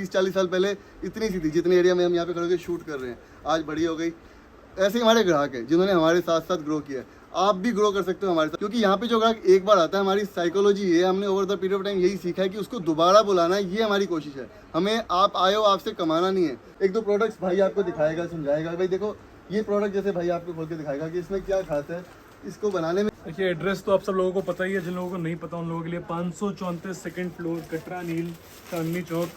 30-40 साल पहले इतनी सी थी, जितने एरिया में हम यहाँ पे खड़े होकर शूट कर रहे हैं आज बड़ी हो गई। ऐसे ही हमारे ग्राहक हैं जिन्होंने हमारे साथ साथ ग्रो किया है। आप भी ग्रो कर सकते हो हमारे साथ, क्योंकि यहाँ पे जो ग्राहक एक बार आता है, हमारी साइकोलॉजी ये हमने over the period of time यही सीखा है कि उसको दोबारा बुलाना है, ये हमारी कोशिश है। हमें आप आए हो, आपसे कमाना नहीं है। एक दो प्रोडक्ट्स भाई आपको दिखाएगा, समझाएगा। भाई देखो ये प्रोडक्ट जैसे भाई आपको खोल के दिखाएगा कि इसमें क्या खास है, इसको बनाने में। देखिए एड्रेस तो आप सब लोगों को पता ही है, जिन लोगों को नहीं पता उन लोगों के लिए 534 सेकंड फ्लोर, कटरा नील, चांदनी चौक,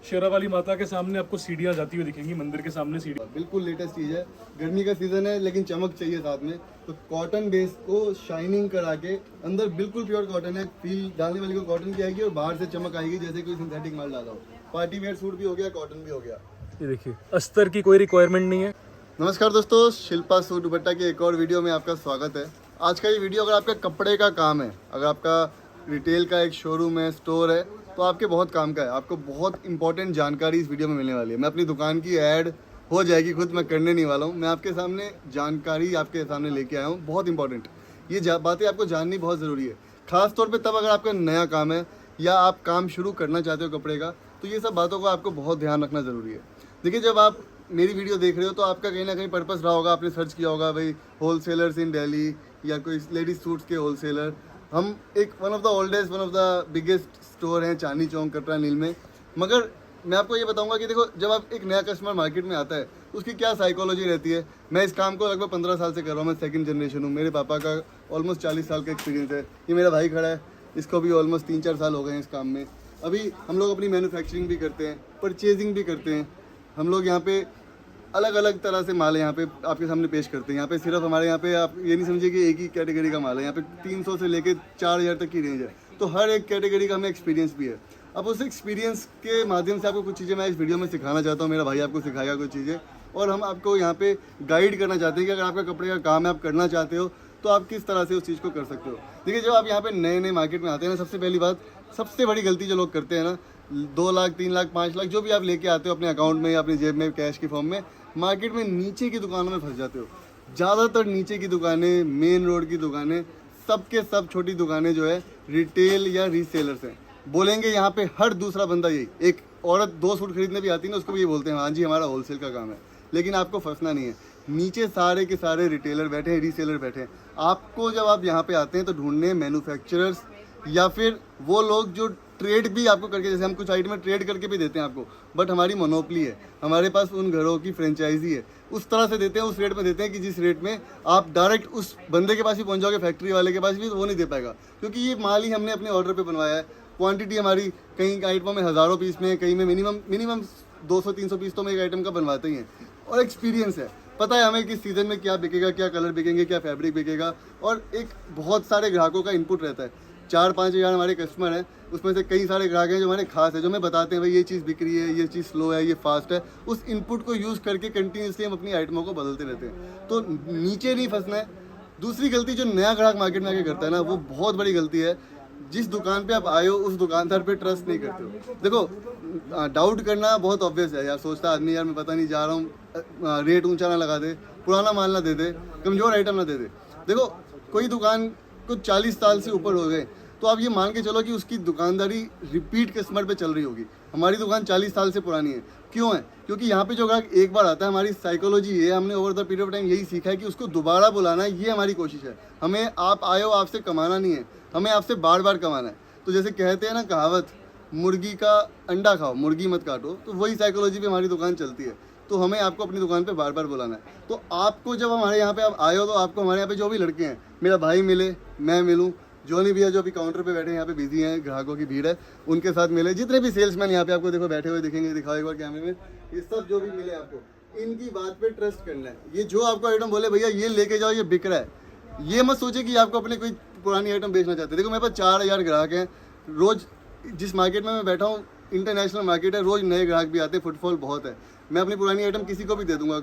शेरावाली माता के सामने आपको सीढ़ियाँ जाती हुई दिखेंगी, मंदिर के सामने सीढ़ी। बिल्कुल लेटेस्ट चीज़ है, गर्मी का सीजन है लेकिन चमक चाहिए साथ में, तो कॉटन बेस को शाइनिंग करा के अंदर बिल्कुल प्योर कॉटन है, फील डालने वाली को कॉटन की आएगी और बाहर से चमक आएगी जैसे कोई सिंथेटिक माल डाला हो। पार्टी वेयर सूट भी हो गया, कॉटन भी हो गया। ये देखिए अस्तर की कोई रिक्वायरमेंट नहीं है। नमस्कार दोस्तों, शिल्पा सूट दुपट्टा के एक और वीडियो में आपका स्वागत है। आज का ये वीडियो अगर आपका कपड़े का काम है, अगर आपका रिटेल का एक शोरूम है, स्टोर है, तो आपके बहुत काम का है। आपको बहुत इंपॉर्टेंट जानकारी इस वीडियो में मिलने वाली है। मैं अपनी दुकान की ऐड हो जाएगी, खुद मैं करने नहीं वाला हूँ। मैं आपके सामने जानकारी आपके सामने लेके आया हूँ, बहुत इंपॉर्टेंट। ये बातें आपको जाननी बहुत ज़रूरी है, खास तौर पे तब अगर आपका नया काम है या आप काम शुरू करना चाहते हो कपड़े का, तो ये सब बातों का आपको बहुत ध्यान रखना ज़रूरी है। देखिए, जब आप मेरी वीडियो देख रहे हो तो आपका कहीं ना कहीं पर्पस रहा होगा, आपने सर्च किया होगा भाई होलसेलर्स इन दिल्ली या कोई लेडीज सूट्स के होलसेलर। हम एक one of the oldest, one of the biggest store हैं चांदनी चौक, कटरा नील में। मगर मैं आपको ये बताऊंगा कि देखो, जब आप एक नया कस्टमर मार्केट में आता है उसकी क्या साइकोलॉजी रहती है। मैं इस काम को लगभग 15 साल से कर रहा हूँ। मैं सेकंड जनरेशन हूँ। मेरे पापा का ऑलमोस्ट 40 साल का एक्सपीरियंस है। ये मेरा भाई खड़ा है, इसको भी ऑलमोस्ट 3-4 साल हो गए हैं इस काम में। अभी हम लोग अपनी मैन्युफैक्चरिंग भी करते हैं, परचेजिंग भी करते हैं। हम लोग यहाँ पे अलग अलग तरह से माल है यहाँ पे आपके सामने पेश करते हैं। यहाँ पे सिर्फ हमारे यहाँ पे आप ये नहीं समझिए कि एक ही कैटेगरी का माल है। यहाँ पे 300 से लेके 4000 तक की रेंज है, तो हर एक कैटेगरी का हमें एक्सपीरियंस भी है। अब उस एक्सपीरियंस के माध्यम से आपको कुछ चीज़ें मैं इस वीडियो में सिखाना चाहता हूँ। मेरा भाई आपको सिखाएगा कुछ चीज़ें, और हम आपको यहाँ पे गाइड करना चाहते हैं कि अगर आपका कपड़े का काम है, आप करना चाहते हो, तो आप किस तरह से उस चीज़ को कर सकते हो। देखिए, जब आप यहाँ पे नए नए मार्केट में आते हैं ना, सबसे पहली बात, सबसे बड़ी गलती जो लोग करते हैं ना, 2 लाख 3 लाख 5 लाख जो भी आप लेके आते हो अपने अकाउंट में या अपनी जेब में कैश की फॉर्म में, मार्केट में नीचे की दुकानों में फंस जाते हो। ज़्यादातर नीचे की दुकानें, मेन रोड की दुकानें, सब के सब छोटी दुकानें जो है रिटेल या रीसेलर्स हैं। बोलेंगे यहाँ पे हर दूसरा बंदा यही, एक औरत 2 सूट खरीदने भी आती है ना, उसको भी ये बोलते हैं हाँ जी हमारा होलसेल का काम है। लेकिन आपको फंसना नहीं है, नीचे सारे के सारे रिटेलर बैठे हैं, रीसेलर बैठे हैं। आपको जब आप यहाँ पे आते हैं तो ढूंढने मैन्युफैक्चरर्स या फिर वो लोग जो ट्रेड भी आपको करके, जैसे हम कुछ आइटम ट्रेड करके भी देते हैं आपको, बट हमारी मोनोपली है, हमारे पास उन घरों की फ्रेंचाइजी है, उस तरह से देते हैं, उस रेट में देते हैं कि जिस रेट में आप डायरेक्ट उस बंदे के पास भी पहुंच जाओगे, फैक्ट्री वाले के पास भी, तो वो नहीं दे पाएगा, क्योंकि ये माल ही हमने अपने ऑर्डर पे बनवाया है। क्वांटिटी हमारी कई आइटमों में हज़ारों पीस में, कई में मिनिमम 200-300 पीस तो हम एक आइटम का बनवाते ही हैं। और एक्सपीरियंस है, पता है हमें किस सीज़न में क्या बिकेगा, क्या कलर बिकेंगे, क्या फैब्रिक बिकेगा, और एक बहुत सारे ग्राहकों का इनपुट रहता है। 4-5 हज़ार हमारे कस्टमर हैं, उसमें से कई सारे ग्राहक हैं जो हमारे खास है, जो हमें बताते हैं भाई ये चीज़ बिक रही है, ये चीज़ स्लो है, ये फास्ट है। उस इनपुट को यूज़ करके कंटिन्यूसली हम अपनी आइटमों को बदलते रहते हैं। तो नीचे नहीं फंसना है। दूसरी गलती जो नया ग्राहक मार्केट में आके करता है ना, वो बहुत बड़ी गलती है। जिस दुकान पे आप आए हो उस दुकानदार पे ट्रस्ट नहीं करते हो। देखो, डाउट करना बहुत ऑब्वियस है यार, सोचता आदमी यार मैं पता नहीं जा रहा हूँ, रेट ऊंचा ना लगा दे, पुराना माल ना दे दे, कमज़ोर आइटम ना दे दे। देखो, कोई दुकान को 40 साल से ऊपर हो गए तो आप ये मान के चलो कि उसकी दुकानदारी रिपीट कस्टमर पे चल रही होगी। हमारी दुकान 40 साल से पुरानी है। क्यों है? क्योंकि यहाँ पे जो ग्राहक एक बार आता है, हमारी साइकोलॉजी ये है, हमने over the period of time यही सीखा है कि उसको दोबारा बुलाना है, ये हमारी कोशिश है। हमें आप आए हो, आपसे कमाना नहीं है, हमें आपसे बार बार कमाना है। तो जैसे कहते हैं ना कहावत, मुर्गी का अंडा खाओ, मुर्गी मत काटो, तो वही साइकोलॉजी पे हमारी दुकान चलती है। तो हमें आपको अपनी दुकान पे बार बार बुलाना है। तो आपको जब हमारे यहाँ पे आप आए हो, तो आपको हमारे यहाँ पे जो भी लड़के हैं, मेरा भाई मिले, मैं मिलूँ, जॉनी भैया जो अभी काउंटर पे बैठे हैं, यहाँ पे बिजी हैं, ग्राहकों की भीड़ है, उनके साथ मिले, जितने भी सेल्समैन यहाँ पे आपको देखो बैठे हुए दिखेंगे, दिखाओ एक बार कैमरे में, ये सब जो भी मिले आपको, इनकी बात पे ट्रस्ट करना है। ये जो आपको आइटम बोले भैया ये लेके जाओ, ये बिक रहा है, ये मत सोचे कि आपको अपने कोई पुरानी आइटम बेचना चाहते हैं। देखो, मेरे पास 4000 ग्राहक हैं रोज़। जिस मार्केट में मैं बैठा हूँ इंटरनेशनल मार्केट है, रोज़ नए ग्राहक भी आते हैं, फुटफॉल बहुत है। मैं अपनी पुरानी आइटम किसी को भी दे दूंगा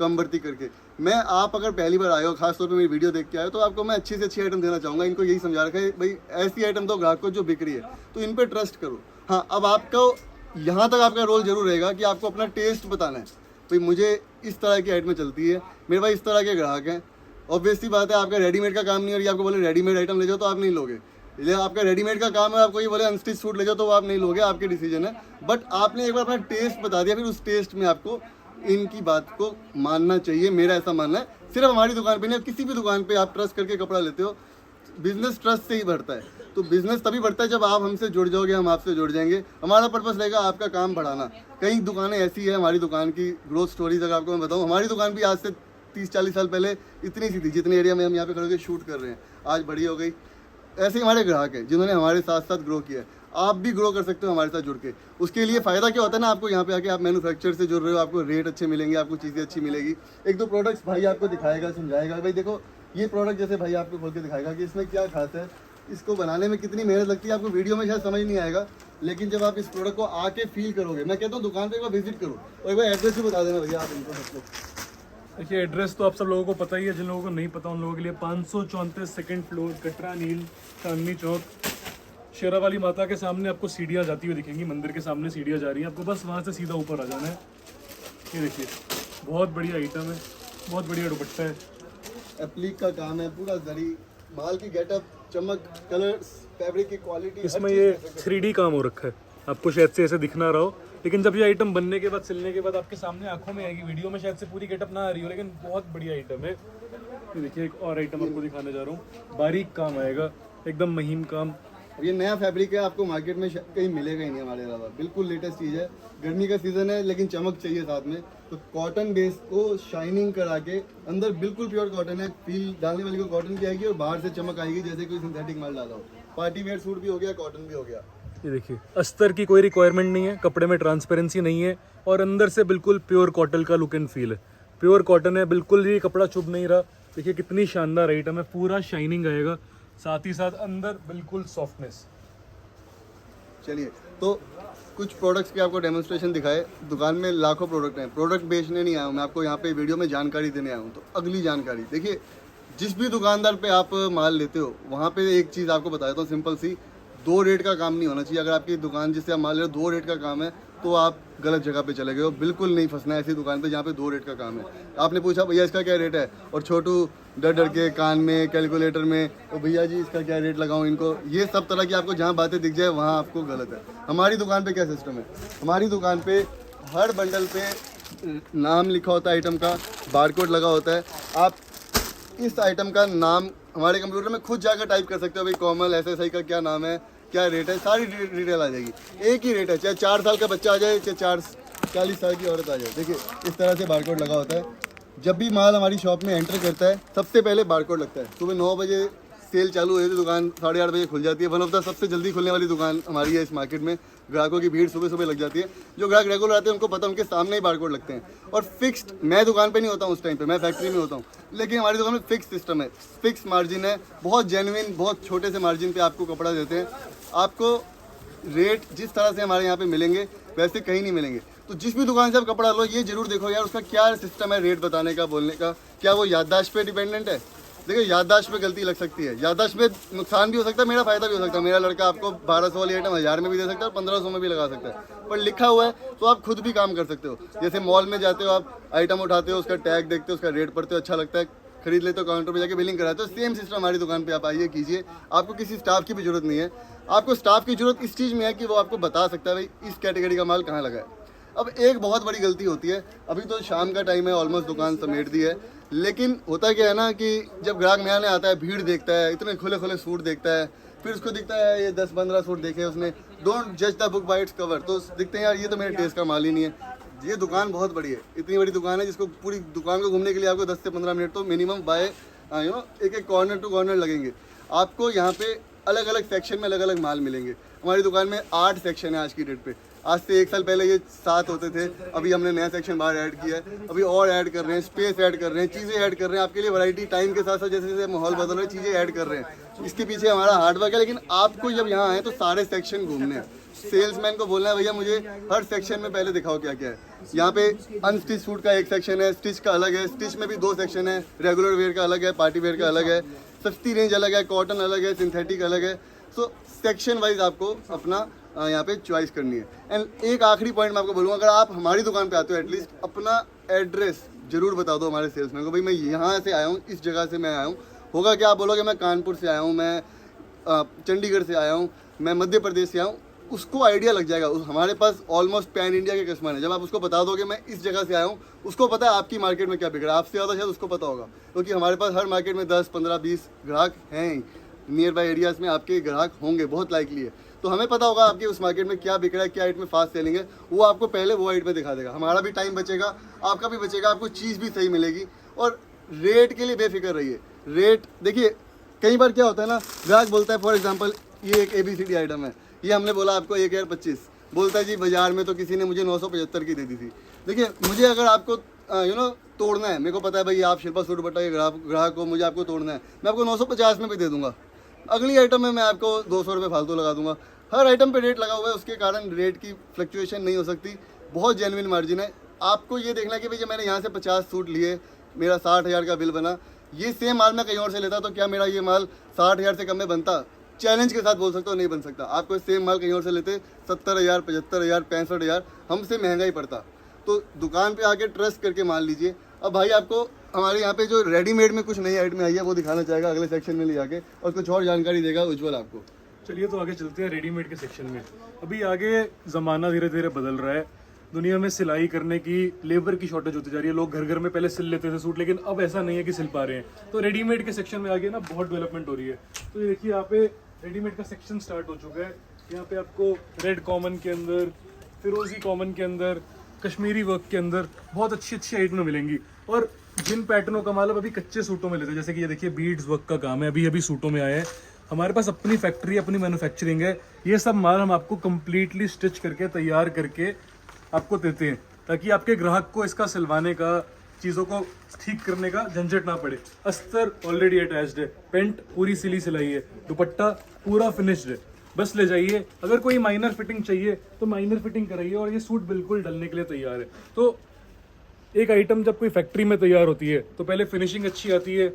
कम भर्ती करके। मैं, आप अगर पहली बार आए हो, खासतौर पे मेरी वीडियो देख के आए हो, तो आपको मैं अच्छी से अच्छी आइटम देना चाहूँगा। इनको यही समझा रखा है भाई, ऐसी आइटम दो ग्राहक को जो बिक रही है, तो इन पर ट्रस्ट करो। हाँ, अब आपको यहाँ तक आपका रोल जरूर रहेगा कि आपको अपना टेस्ट बताना है। भाई मुझे इस तरह की आइटमें चलती है, मेरे पास इस तरह के ग्राहक हैं। ऑब्वियसली बात है, आपका रेडीमेड का काम नहीं है और ये आपको बोले रेडीमेड आइटम ले जाओ तो आप नहीं लोगे। ये आपका रेडीमेड का काम है, आपको ये बोले अनस्टिच सूट ले जाओ तो वो आप नहीं लोगे, आपके डिसीजन है। बट आपने एक बार अपना टेस्ट बता दिया, फिर उस टेस्ट में आपको इनकी बात को मानना चाहिए, मेरा ऐसा मानना है। सिर्फ हमारी दुकान पे नहीं, किसी भी दुकान पे आप ट्रस्ट करके कपड़ा लेते हो, बिजनेस ट्रस्ट से ही बढ़ता है। तो बिजनेस तभी बढ़ता है जब आप हमसे जुड़ जाओगे, हम आपसे जुड़ जाएंगे। हमारा पर्पस रहेगा आपका काम बढ़ाना। कई दुकानें ऐसी है, हमारी दुकान की ग्रोथ स्टोरीज अगर आपको मैं बताऊँ, हमारी दुकान भी आज से 30-40 साल पहले इतनी सी थी जितने एरिया में हम यहाँ पे खड़े होकर शूट कर रहे हैं, आज बड़ी हो गई। ऐसे ही हमारे ग्राहक हैं जिन्होंने हमारे साथ साथ ग्रो किया है। आप भी ग्रो कर सकते हो हमारे साथ जुड़ के। उसके लिए फ़ायदा क्या होता है ना, आपको यहाँ पे आके आप मैन्युफैक्चर से जुड़ रहे हो, आपको रेट अच्छे मिलेंगे, आपको चीज़ें अच्छी मिलेगी। एक दो प्रोडक्ट्स भाई आपको दिखाएगा, समझाएगा, भाई देखो ये प्रोडक्ट जैसे भाई आपको खोल के दिखाएगा कि इसमें क्या खास है, इसको बनाने में कितनी मेहनत लगती है। आपको वीडियो में शायद समझ नहीं आएगा, लेकिन जब आप इस प्रोडक्ट को आके फील करोगे, मैं कहता हूँ दुकान पे एक बार विजिट करो और एक बार एड्रेस भी बता देना भैया आप इनको सबको। देखिए एड्रेस तो आप सब लोगों को पता ही है, जिन लोगों को नहीं पता उन लोगों के लिए 534 सेकंड फ्लोर, कटरा नील, चांदनी चौक, शेरावाली माता के सामने आपको सीढ़ियाँ जाती हुई दिखेंगी। मंदिर के सामने सीढ़ियाँ जा रही हैं, आपको बस वहाँ से सीधा ऊपर आ जाना है। ये देखिए बहुत बढ़िया आइटम है, बहुत बढ़िया दुपट्टा है, एप्लीक का काम है, पूरा जरी माल की गेटअप, चमक, कलर्स, फैब्रिक की क्वालिटी, इसमें ये 3D काम हो रखा है। आपको शायद से ऐसे दिख ना रहा हो, लेकिन जब ये आइटम बनने के बाद, सिलने के बाद आपके सामने आंखों में आएगी। वीडियो में शायद से पूरी गेटअप ना आ रही हो, लेकिन बहुत बढ़िया आइटम है। ये देखिए एक और आइटम आपको दिखाने जा रहा हूँ, बारीक काम आएगा, एकदम महीन काम। ये नया फैब्रिक है, आपको मार्केट में कहीं मिलेगा ही नहीं हमारे अलावा। बिल्कुल लेटेस्ट चीज़ है, गर्मी का सीज़न है लेकिन चमक चाहिए साथ में, तो कॉटन बेस को शाइनिंग करा के, अंदर बिल्कुल प्योर कॉटन है, फील डालने वाली को कॉटन की आएगी और बाहर से चमक आएगी जैसे कोई सिंथेटिक माल डाला हो। पार्टी वेयर सूट भी हो गया, कॉटन भी हो गया। ये देखिए अस्तर की कोई रिक्वायरमेंट नहीं है, कपड़े में ट्रांसपेरेंसी नहीं है, और अंदर से बिल्कुल प्योर कॉटन का लुक एंड फील है। प्योर कॉटन है, बिल्कुल ये कपड़ा चुभ नहीं रहा। देखिए कितनी शानदार आइटम है, पूरा शाइनिंग आएगा, साथ ही साथ अंदर बिल्कुल सॉफ्टनेस। चलिए तो कुछ प्रोडक्ट्स की आपको डेमोन्स्ट्रेशन दिखाए। दुकान में लाखों प्रोडक्ट हैं, प्रोडक्ट बेचने नहीं आया हूँ मैं, आपको यहाँ पे वीडियो में जानकारी देने आया हूँ। तो अगली जानकारी देखिए, जिस भी दुकानदार पे आप माल लेते हो वहाँ पे एक चीज़ आपको बता देता हूँ सिंपल सी, 2 रेट का काम नहीं होना चाहिए। अगर आपकी दुकान जिससे आप माल ले रहे हो 2 रेट का काम है तो आप गलत जगह पे चले गए हो। बिल्कुल नहीं फंसना है ऐसी दुकान पे जहाँ पे 2 रेट का काम है। आपने पूछा भैया इसका क्या रेट है, और छोटू डर डर के कान में कैलकुलेटर में, तो भैया जी इसका क्या रेट लगाऊं इनको, ये सब तरह की आपको जहाँ बातें दिख जाए वहाँ आपको गलत है। हमारी दुकान पे क्या सिस्टम है, हमारी दुकान पे हर बंडल पे नाम लिखा होता है, आइटम का बारकोड लगा होता है। आप इस आइटम का नाम हमारे कंप्यूटर में खुद जाकर टाइप कर सकते हो, भाई कोमल SSI का क्या नाम है, क्या रेट है, सारी डिटेल आ जाएगी। एक ही रेट है, चाहे 4 साल का बच्चा आ जाए, चाहे 40 साल की औरत आ जाए। देखिए इस तरह से बारकोड लगा होता है। जब भी माल हमारी शॉप में एंटर करता है सबसे पहले बारकोड लगता है। सुबह 9 बजे सेल चालू होती है, दुकान 8:30 बजे खुल जाती है। वन ऑफ द सबसे जल्दी खुलने वाली दुकान हमारी है इस मार्केट में। ग्राहकों की भीड़ सुबह सुबह लग जाती है। जो ग्राहक रेगुलर आते हैं उनको पता, उनके सामने ही बारकोड लगते हैं। और फिक्स्ड, मैं दुकान पे नहीं होता हूँ उस टाइम पे, मैं फैक्ट्री में होता हूँ, लेकिन हमारी दुकान में फिक्स सिस्टम है, फिक्स मार्जिन है, बहुत जेन्युइन, बहुत छोटे से मार्जिन पे आपको कपड़ा देते हैं। आपको रेट जिस तरह से हमारे यहाँ पे मिलेंगे वैसे कहीं नहीं मिलेंगे। तो जिस भी दुकान से आप कपड़ा लो, ये जरूर देखो यार उसका क्या सिस्टम है रेट बताने का, बोलने का। क्या वो याददाश्त पे डिपेंडेंट है? देखिए याददाश्त पे गलती लग सकती है, याददाश्त में नुकसान भी हो सकता है, मेरा फायदा भी हो सकता है। मेरा लड़का आपको 1200 वाली आइटम 1000 में भी दे सकता है और 1500 में भी लगा सकता है, पर लिखा हुआ है तो आप खुद भी काम कर सकते हो। जैसे मॉल में जाते हो, आप आइटम उठाते हो, उसका टैग देखते हो, उसका रेट पढ़ते हो, अच्छा लगता है, खरीद लेते हो, काउंटर पे जाके बिलिंग कराते हो। सेम सिस्टम हमारी दुकान पे आप आइए कीजिए। आपको किसी स्टाफ की भी जरूरत नहीं है। आपको स्टाफ की जरूरत इस चीज़ में है कि वो आपको बता सकता है भाई इस कैटेगरी का माल कहाँ लगा है। अब एक बहुत बड़ी गलती होती है, अभी तो शाम का टाइम है, ऑलमोस्ट दुकान समेट दी है, लेकिन होता क्या है ना कि जब ग्राहक नया नया आता है, भीड़ देखता है, इतने खुले खुले सूट देखता है, फिर उसको दिखता है ये 10-15 सूट देखे उसने, डोंट जज the book by its cover, तो दिखते हैं यार ये तो मेरे टेस्ट का माल ही नहीं है। ये दुकान बहुत बड़ी है, इतनी बड़ी दुकान है जिसको पूरी दुकान को घूमने के लिए आपको 10 से 15 मिनट तो मिनिमम बाय एक एक कॉर्नर टू कॉर्नर लगेंगे। आपको यहाँ पे अलग अलग सेक्शन में अलग अलग माल मिलेंगे। हमारी दुकान में 8 सेक्शन है आज की डेट पे। आज से 1 साल पहले ये 7 होते थे, अभी हमने नया सेक्शन बाहर ऐड किया है, अभी और ऐड कर रहे हैं, स्पेस ऐड कर रहे हैं, चीज़ें ऐड कर रहे हैं आपके लिए। वैरायटी टाइम के साथ साथ जैसे जैसे माहौल बदल रहा है चीज़ें ऐड कर रहे हैं। इसके पीछे हमारा हार्डवर्क है, लेकिन आपको जब यहाँ आए तो सारे सेक्शन घूमने हैं। सेल्समैन को बोलना है भैया मुझे हर सेक्शन में पहले दिखाओ क्या क्या है। यहाँ पे अनस्टिच सूट का एक सेक्शन है, स्टिच का अलग है, स्टिच में भी 2 सेक्शन है, रेगुलर वेयर का अलग है, पार्टी वेयर का अलग है, सस्ती रेंज अलग है, कॉटन अलग है, सिंथेटिक अलग है। सो सेक्शन वाइज आपको अपना यहाँ पे चॉइस करनी है। एंड एक आखिरी पॉइंट मैं आपको बोलूँगा, अगर आप हमारी दुकान पे आते हो एटलीस्ट अपना एड्रेस जरूर बता दो हमारे सेल्समैन को, भाई मैं यहाँ से आया हूँ, इस जगह से मैं आया हूँ। होगा क्या, आप बोलोगे मैं कानपुर से आया हूँ, मैं चंडीगढ़ से आया हूँ, मैं मध्य प्रदेश से आया हूँ, उसको आइडिया लग जाएगा। हमारे पास ऑलमोस्ट पैन इंडिया के कस्टमर हैं। जब आप उसको बता दोगे मैं इस जगह से आया हूँ, उसको पता है आपकी मार्केट में क्या बिक रहा है, आपसे ज़्यादा शायद उसको पता होगा, क्योंकि हमारे पास हर मार्केट में 10, 15, 20 ग्राहक हैं। नियर बाई एरियाज़ में आपके ग्राहक होंगे, बहुत लाइकली है। तो हमें पता होगा आपके उस मार्केट में क्या बिक रहा है, क्या आइट में फास्ट सेलिंग है, वो आपको पहले वो आइट में दिखा देगा। हमारा भी टाइम बचेगा, आपका भी बचेगा, आपको चीज़ भी सही मिलेगी। और रेट के लिए बेफिक्र रहिए। रेट देखिए, कई बार क्या होता है ना, ग्राहक बोलता है फॉर एग्जांपल ये एक ABCD आइटम है, ये हमने बोला आपको 1025, बोलता है जी बाजार में तो किसी ने मुझे 975 की दे दी थी। देखिए, मुझे अगर आपको तोड़ना है, मेरे को पता है भाई आप शिल्पा सूट दुपट्टा के ग्राहक को, मुझे आपको तोड़ना है, मैं आपको 950 में भी दे दूंगा। अगली आइटम में मैं आपको 200 रुपये फालतू लगा दूंगा। हर आइटम पे रेट लगा हुआ है, उसके कारण रेट की फ्लक्चुएशन नहीं हो सकती। बहुत जेन्युइन मार्जिन है। आपको ये देखना कि भैया मैंने यहाँ से 50 सूट लिए, मेरा 60,000 का बिल बना, ये सेम माल मैं कहीं और से लेता तो क्या मेरा ये माल 60,000 से कम में बनता? चैलेंज के साथ बोल सकता हूँ नहीं बन सकता। आपको सेम माल कहीं और से लेते 70,000, 75,000, 65,000, हमसे महंगा ही पड़ता। तो दुकान पे आके ट्रस्ट करके मान लीजिए। अब भाई आपको हमारे यहाँ पे जो रेडीमेड में कुछ नई आइटम आई है वो दिखाना चाहेगा अगले सेक्शन में ले जाके, और कुछ और जानकारी देगा उज्जवल आपको। चलिए तो आगे चलते हैं रेडीमेड के सेक्शन में। अभी आगे ज़माना धीरे धीरे बदल रहा है। दुनिया में सिलाई करने की लेबर की शॉर्टेज होती जा रही है। लोग घर घर में पहले सिल लेते थे सूट, लेकिन अब ऐसा नहीं है कि सिल पा रहे हैं। तो रेडीमेड के सेक्शन में आगे ना बहुत डेवलपमेंट हो रही है। तो ये देखिए, यहाँ पे रेडीमेड का सेक्शन स्टार्ट हो चुका है। यहाँ पे आपको रेड कॉमन के अंदर, फिरोजी कॉमन के अंदर, कश्मीरी वर्क के अंदर बहुत अच्छी अच्छी आइटमें मिलेंगी। और जिन पैटर्नों का माल अब अभी कच्चे सूटों में लेते हैं, जैसे कि ये देखिए बीड्स वर्क का काम है, अभी अभी सूटों में आया है। हमारे पास अपनी फैक्ट्री, अपनी मैन्युफैक्चरिंग है। ये सब माल हम आपको कंप्लीटली स्टिच करके तैयार करके आपको देते हैं, ताकि आपके ग्राहक को इसका सिलवाने का, चीज़ों को ठीक करने का झंझट ना पड़े। अस्तर ऑलरेडी अटैच्ड है, पेंट पूरी सिली सिलाई है, दुपट्टा पूरा फिनिश्ड है, बस ले जाइए। अगर कोई माइनर फिटिंग चाहिए तो माइनर फिटिंग कराइए, और ये सूट बिल्कुल डलने के लिए तैयार है। तो एक आइटम जब कोई फैक्ट्री में तैयार होती है तो पहले फिनिशिंग अच्छी आती है।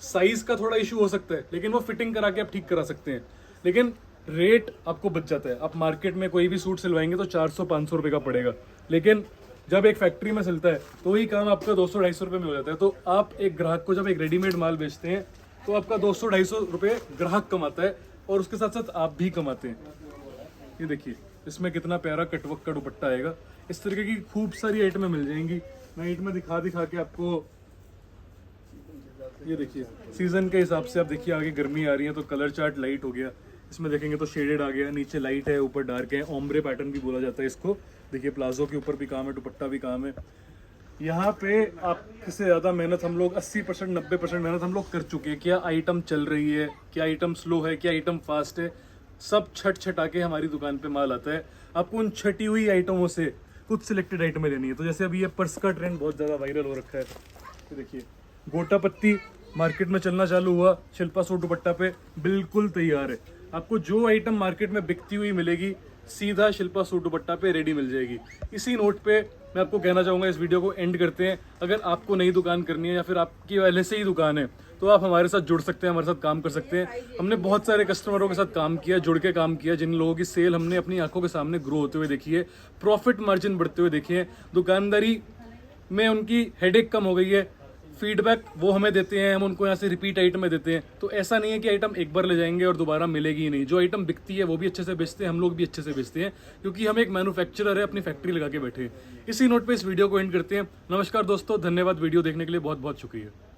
साइज का थोड़ा इशू हो सकता है, लेकिन वो फिटिंग करा के आप ठीक करा सकते हैं, लेकिन रेट आपको बच जाता है। आप मार्केट में कोई भी सूट सिलवाएंगे तो 400-500 रुपये का पड़ेगा, लेकिन जब एक फैक्ट्री में सिलता है तो वही काम आपका 200-250 रुपये में हो जाता है। तो आप एक ग्राहक को जब एक रेडीमेड माल बेचते हैं तो आपका 200-250 रुपये ग्राहक कमाता है, और उसके साथ साथ आप भी कमाते हैं। ये देखिए, इसमें कितना प्यारा कटवर्क का दुपट्टा आएगा। इस तरीके की खूब सारी आइटमें मिल जाएंगी। मैं आइटमें दिखा के आपको, ये देखिए सीजन के हिसाब से, आप देखिए आगे गर्मी आ रही है तो कलर चार्ट लाइट हो गया, इसमें देखेंगे तो शेडेड आ गया, नीचे लाइट है, ऊपर डार्क है। ओम्ब्रे पैटर्न भी बोला जाता है इसको। देखिए प्लाजो के ऊपर भी काम है, दुपट्टा भी काम है। यहाँ पे आपसे ज़्यादा मेहनत हम लोग 80%, 90% मेहनत हम लोग कर चुके हैं। क्या आइटम चल रही है, क्या आइटम स्लो है, क्या आइटम फास्ट है, सब छटा के हमारी दुकान पे माल आता है। आपको उन छटी हुई आइटमों से कुछ सिलेक्टेड आइटमें लेनी है। तो जैसे अभी ये पर्स का ट्रेंड बहुत ज़्यादा वायरल हो रखा है, तो देखिए गोटा पत्ती मार्केट में चलना चालू हुआ, शिल्पा सूट दुपट्टा पे बिल्कुल तैयार है। आपको जो आइटम मार्केट में बिकती हुई मिलेगी, सीधा शिल्पा सूट दुपट्टा पे रेडी मिल जाएगी। इसी नोट पे मैं आपको कहना चाहूँगा, इस वीडियो को एंड करते हैं। अगर आपको नई दुकान करनी है या फिर आपकी पहले से ही दुकान है तो आप हमारे साथ जुड़ सकते हैं, हमारे साथ काम कर सकते हैं। हमने बहुत सारे कस्टमरों के साथ काम किया, जुड़ के काम किया, जिन लोगों की सेल हमने अपनी आंखों के सामने ग्रो होते हुए देखी है, प्रॉफिट मार्जिन बढ़ते हुए देखे हैं, दुकानदारी में उनकी हेडेक कम हो गई है। फीडबैक वो हमें देते हैं, हम उनको यहाँ से रिपीट आइटम में देते हैं। तो ऐसा नहीं है कि आइटम एक बार ले जाएंगे और दोबारा मिलेगी ही नहीं। जो आइटम बिकती है वो भी अच्छे से बेचते हैं, हम लोग भी अच्छे से बेचते हैं, क्योंकि हम एक मैन्युफैक्चरर है, अपनी फैक्ट्री लगा के बैठे हैं। इसी नोट पे इस वीडियो को एंड करते हैं। नमस्कार दोस्तों, धन्यवाद वीडियो देखने के लिए, बहुत बहुत शुक्रिया।